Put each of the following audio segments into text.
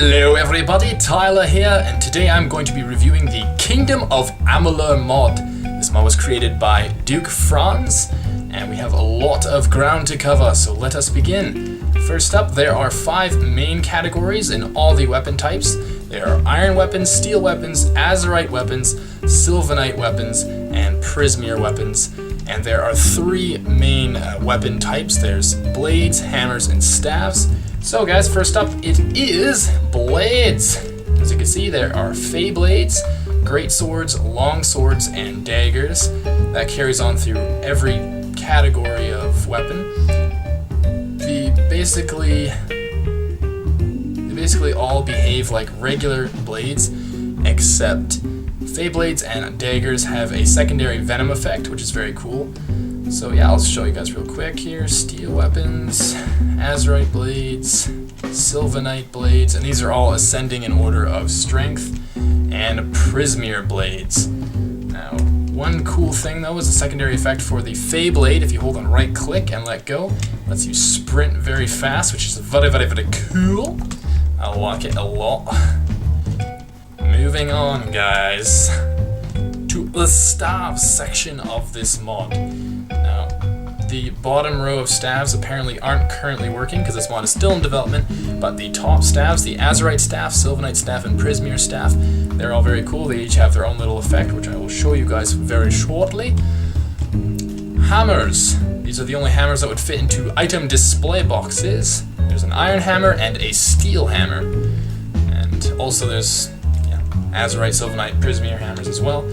Hello everybody, Tylar here, and today I'm going to be reviewing the Kingdom of Amalur mod. This mod was created by Duke Franz, and we have a lot of ground to cover, so let us begin. First up, there are 5 main categories in all the weapon types. There are iron weapons, steel weapons, azurite weapons, sylvanite weapons, and prismere weapons. And there are 3 main weapon types. There's blades, hammers, and staves. So guys, first up, it is blades. As you can see, there are fey blades, great swords, long swords, and daggers. That carries on through every category of weapon. They basically all behave like regular blades, except fey blades and daggers have a secondary venom effect, which is very cool. So yeah, I'll show you guys real quick here. Steel weapons, azurite blades, sylvanite blades, and these are all ascending in order of strength, and prismere blades. Now, one cool thing though is a secondary effect for the fey blade. If you hold on right click and let go, lets you sprint very fast, which is very cool. I like it a lot. Moving on, guys, to the staves section of this mod. Now, the bottom row of staves apparently aren't currently working because this mod is still in development, but the top staves, the azurite staff, sylvanite staff, and prismere staff, they're all very cool. They each have their own little effect, which I will show you guys very shortly. Hammers. These are the only hammers that would fit into item display boxes. There's an iron hammer and a steel hammer. And also there's azurite, sylvanite, prismere hammers as well.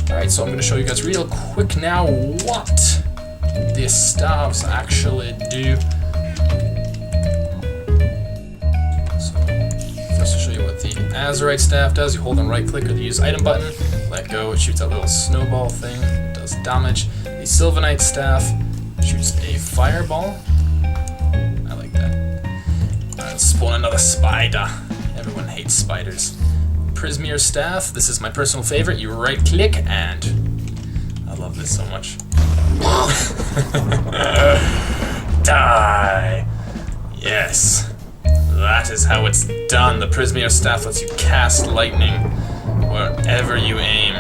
Alright, so I'm going to show you guys real quick now what the staves actually do. So, first I'll show you what the azurite staff does. You hold on right click or the use item button, let go, it shoots a little snowball thing, it does damage. The sylvanite staff shoots a fireball. I like that. Let's spawn another spider. Everyone hates spiders. Prismere staff, this is my personal favorite. You right click and I love this so much. Die! Yes, that is how it's done. The Prismere staff lets you cast lightning wherever you aim.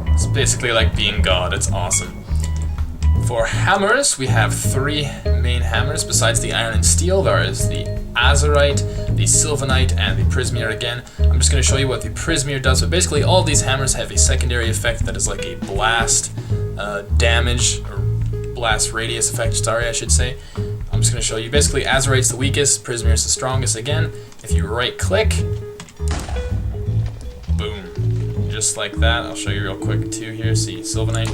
It's basically like being God, it's awesome. For hammers, we have 3 main hammers besides the iron and steel. There is the azurite, the sylvanite, and the prismere again. I'm just going to show you what the prismere does, but basically all these hammers have a secondary effect that is like a blast damage, or blast radius effect, sorry I should say. I'm just going to show you. Basically azurite's the weakest, prismere is the strongest again. If you right click, boom, just like that. I'll show you real quick too here. See, sylvanite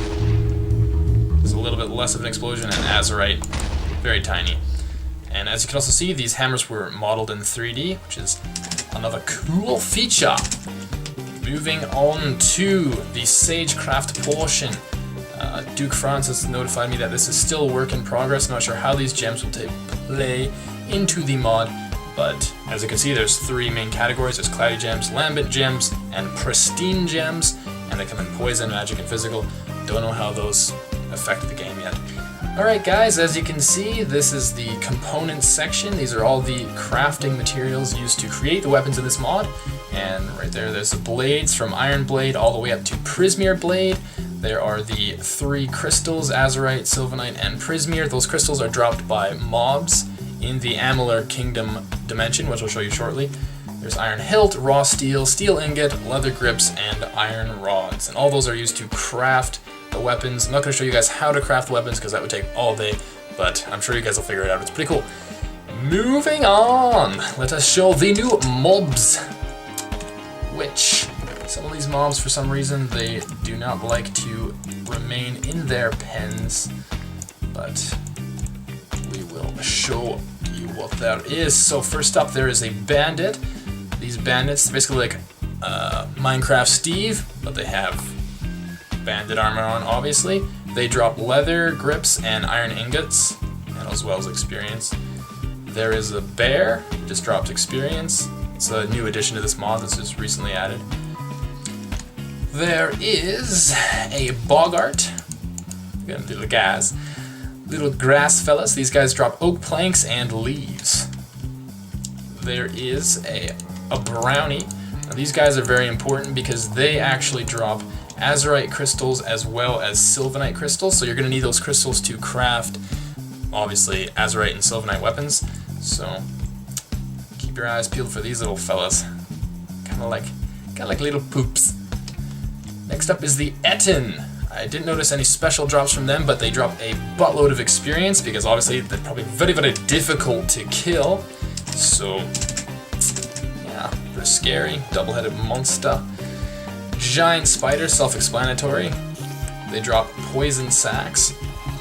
is a little bit less of an explosion, and azurite, very tiny. And as you can also see, these hammers were modeled in 3D, which is another cool feature. Moving on to the Sagecraft portion. Duke Franz has notified me that this is still a work in progress. I'm not sure how these gems will play into the mod, but as you can see, there's 3 main categories. There's cloudy gems, lambent gems, and pristine gems, and they come in poison, magic, and physical. Don't know how those affect the game yet. Alright guys, as you can see, this is the components section. These are all the crafting materials used to create the weapons in this mod. And right there's the blades from iron blade all the way up to prismere blade. There are the 3 crystals, azurite, sylvanite, and prismere. Those crystals are dropped by mobs in the Amalur Kingdom dimension, which I'll show you shortly. There's iron hilt, raw steel, steel ingot, leather grips, and iron rods. And all those are used to craft the weapons. I'm not going to show you guys how to craft weapons because that would take all day, but I'm sure you guys will figure it out. It's pretty cool. Moving on, let us show the new mobs, which some of these mobs, for some reason, they do not like to remain in their pens, but we will show you what that is. So first up, there is a bandit. These bandits, basically like Minecraft Steve, but they have bandit armor on, obviously. They drop leather grips and iron ingots, and as well as experience. There is a bear, just dropped experience. It's a new addition to this mod that's just recently added. There is a boggart. Got little guys. Little grass fellas. These guys drop oak planks and leaves. There is a a brownie. Now, these guys are very important because they actually drop azurite crystals as well as sylvanite crystals, so you're going to need those crystals to craft, obviously, azurite and sylvanite weapons. So keep your eyes peeled for these little fellas. Kind of like little poops. Next up is the Etten. I didn't notice any special drops from them, but they drop a buttload of experience because obviously they're probably very, very difficult to kill. So yeah, they're scary. Double-headed monster. Giant spider, self-explanatory. They drop poison sacks,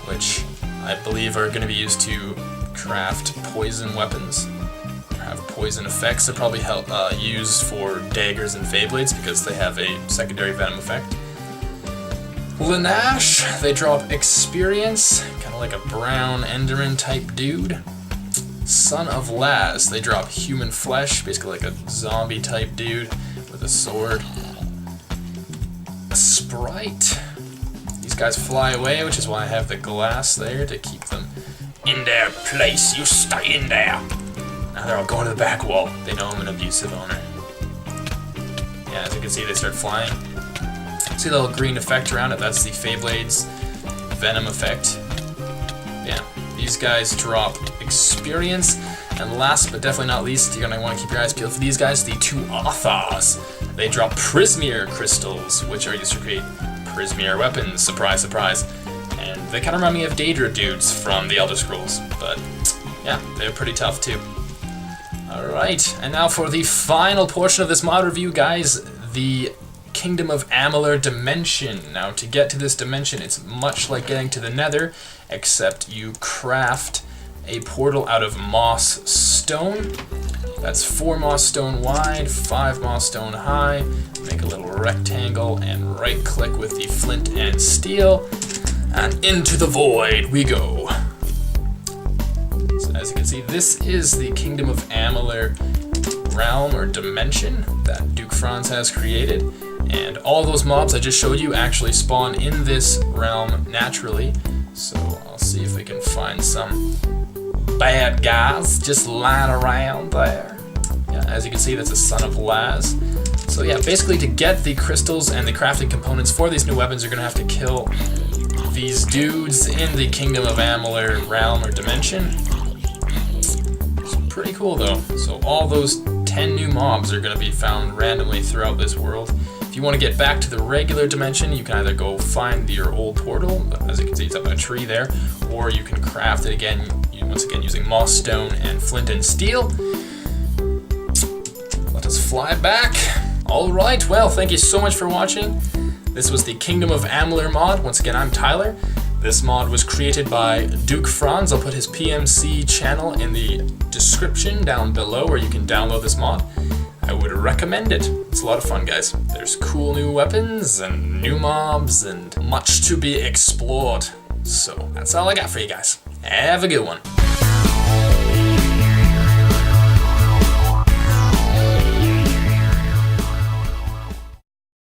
which I believe are going to be used to craft poison weapons. Have poison effects. They're probably used for daggers and Feyblades because they have a secondary venom effect. Lanash, they drop experience, kind of like a brown Enderman type dude. Son of Laz, they drop human flesh, basically like a zombie type dude with a sword. A Sprite, these guys fly away, which is why I have the glass there to keep them in their place. You stay in there. Now they're all going to the back wall. They know I'm an abusive owner. Yeah, as you can see, they start flying. See the little green effect around it? That's the Feyblade's venom effect. Yeah, these guys drop experience. And last but definitely not least, you're going to want to keep your eyes peeled for these guys, the Tuathas. They drop Prismeer crystals, which are used to create Prismeer weapons. Surprise, surprise. And they kind of remind me of Daedra dudes from the Elder Scrolls. But yeah, they're pretty tough too. Alright, and now for the final portion of this mod review, guys, the Kingdom of Amalur dimension. Now, to get to this dimension, it's much like getting to the Nether, except you craft a portal out of moss stone. That's 4 moss stone wide, 5 moss stone high. Make a little rectangle and right-click with the flint and steel, and into the void we go. So as you can see, this is the Kingdom of Amalur realm or dimension that Duke Franz has created. And all those mobs I just showed you actually spawn in this realm naturally. So I'll see if we can find some bad guys just lying around there. Yeah, as you can see, that's a Son of Laz. So yeah, basically to get the crystals and the crafting components for these new weapons, you're going to have to kill these dudes in the Kingdom of Amalur realm or dimension. It's pretty cool though. So all those 10 new mobs are going to be found randomly throughout this world. If you want to get back to the regular dimension, you can either go find your old portal, as you can see it's up in a tree there, or you can craft it again, once again using moss stone and flint and steel. Let us fly back. Alright, well, thank you so much for watching. This was the Kingdom of Amalur mod. Once again, I'm Tylar. This mod was created by Duke Franz. I'll put his PMC channel in the description down below where you can download this mod. I would recommend it. It's a lot of fun, guys. There's cool new weapons and new mobs and much to be explored. So that's all I got for you guys. Have a good one.